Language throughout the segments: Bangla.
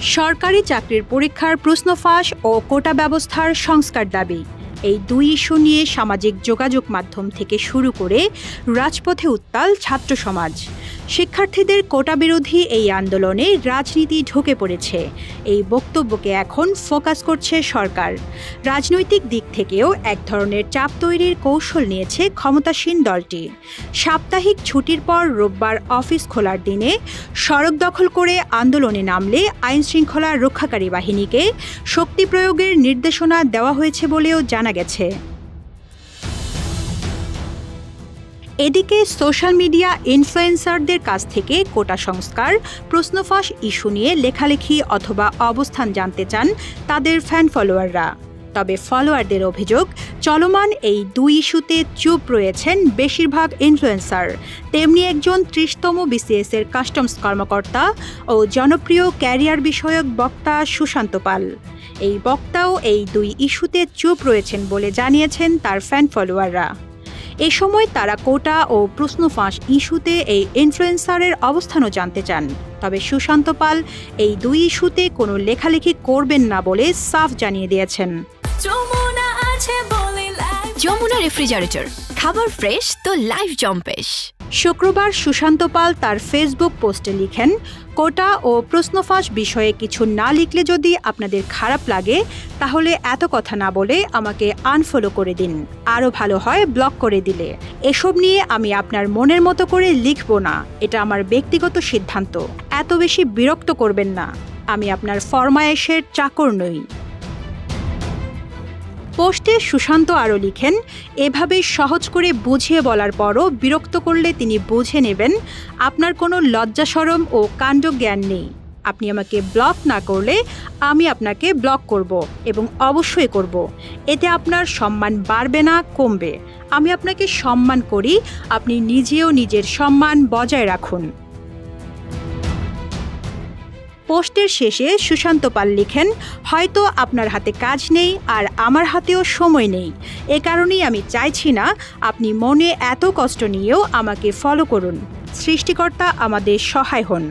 সরকারি চাকরির পরীক্ষার প্রশ্ন ফাঁস ও কোটা ব্যবস্থার সংস্কার দাবি, এই দুই ইস্যু নিয়ে সামাজিক যোগাযোগ মাধ্যম থেকে শুরু করে রাজপথে উত্তাল ছাত্র সমাজ। শিক্ষার্থীদের কোটা বিরোধী এই আন্দোলনে রাজনীতি ঢুকে পড়েছে, এই বক্তব্যকে এখন ফোকাস করছে সরকার। রাজনৈতিক দিক থেকেও এক ধরনের চাপ তৈরির কৌশল নিয়েছে ক্ষমতাসীন দলটি। সাপ্তাহিক ছুটির পর রোববার অফিস খোলার দিনে সড়ক দখল করে আন্দোলনে নামলে আইনশৃঙ্খলা রক্ষাকারী বাহিনীকে শক্তি প্রয়োগের নির্দেশনা দেওয়া হয়েছে বলেও জানা গেছে। এদিকে সোশ্যাল মিডিয়া ইনফ্লুয়েন্সারদের কাছ থেকে কোটা সংস্কার, প্রশ্নফাঁস ইস্যু নিয়ে লেখালেখি অথবা অবস্থান জানতে চান তাদের ফ্যান ফলোয়াররা। তবে ফলোয়ারদের অভিযোগ, চলমান এই দুই ইস্যুতে চুপ রয়েছেন বেশিরভাগ ইনফ্লুয়েন্সার। তেমনি একজন ৩০তম বিসিএসের কাস্টমস কর্মকর্তা ও জনপ্রিয় ক্যারিয়ার বিষয়ক বক্তা সুশান্ত পাল। এই বক্তাও এই দুই ইস্যুতে চুপ রয়েছেন বলে জানিয়েছেন তার ফ্যান ফলোয়াররা। এ সময় তারা কোটা ও প্রশ্ন ফাঁস ইস্যুতে এই ইনফ্লুয়েন্সারের অবস্থানও জানতে চান। তবে সুশান্ত পাল এই দুই ইস্যুতে কোনো লেখালেখি করবেন না বলে সাফ জানিয়ে দিয়েছেন। যমুনা রেফ্রিজারেটর, খাবার ফ্রেশ তো লাইফ জম্পেশ। শুক্রবার সুশান্ত পাল তার ফেসবুক পোস্টে লিখেন, কোটা ও প্রশ্নফাঁস বিষয়ে কিছু না লিখলে যদি আপনাদের খারাপ লাগে তাহলে এত কথা না বলে আমাকে আনফলো করে দিন, আরও ভালো হয় ব্লক করে দিলে। এসব নিয়ে আমি আপনার মনের মতো করে লিখব না, এটা আমার ব্যক্তিগত সিদ্ধান্ত। এত বেশি বিরক্ত করবেন না, আমি আপনার ফরমায়েশের চাকর নই। পোস্টে সুশান্ত আরও লিখেন, এভাবে সহজ করে বুঝিয়ে বলার পরও বিরক্ত করলে তিনি বুঝে নেবেন আপনার কোনো লজ্জা শরম ও কাণ্ডজ্ঞান নেই। আপনি আমাকে ব্লক না করলে আমি আপনাকে ব্লক করব, এবং অবশ্যই করব। এতে আপনার সম্মান বাড়বে না, কমবে। আমি আপনাকে সম্মান করি, আপনি নিজেও নিজের সম্মান বজায় রাখুন। পোস্টের শেষে সুশান্ত পাল লিখেন, হয়তো আপনার হাতে কাজ নেই আর আমার হাতেও সময় নেই, এ কারণেই আমি চাইছি না আপনি মনে এত কষ্ট নিয়েও আমাকে ফলো করুন। সৃষ্টিকর্তা আমাদের সহায় হন।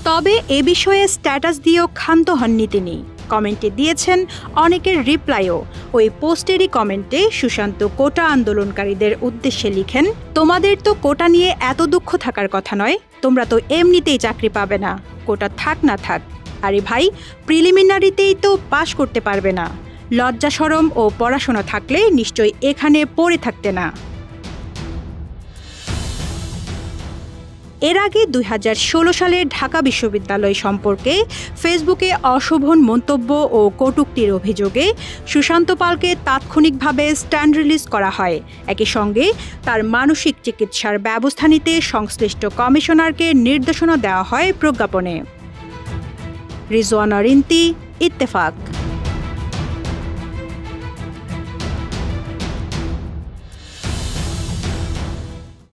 তবে এ বিষয়ে স্ট্যাটাস দিয়েও ক্ষান্ত হননি তিনি। কমেন্টে দিয়েছেন অনেকের রিপ্লাইও। ওই পোস্টেরই কমেন্টে সুশান্ত কোটা আন্দোলনকারীদের উদ্দেশ্যে লিখেন, তোমাদের তো কোটা নিয়ে এত দুঃখ থাকার কথা নয়, তোমরা তো এমনিতেই চাকরি পাবে না, কোটা থাক না থাক। আরে ভাই, প্রিলিমিনারিতেই তো পাশ করতে পারবে না, লজ্জা শরম ও পড়াশোনা থাকলে নিশ্চয়ই এখানে পড়ে থাকতে না। এর আগে ২০১৬ সালে ঢাকা বিশ্ববিদ্যালয় সম্পর্কে ফেসবুকে অশোভন মন্তব্য ও কটূক্তির অভিযোগে সুশান্ত পালকে তাৎক্ষণিকভাবে স্ট্যান্ড রিলিজ করা হয়। একই সঙ্গে তার মানসিক চিকিৎসার ব্যবস্থা নিতে সংশ্লিষ্ট কমিশনারকে নির্দেশনা দেওয়া হয় প্রজ্ঞাপনে। রিজওয়ানা রিন্তি, ইত্তেফাক।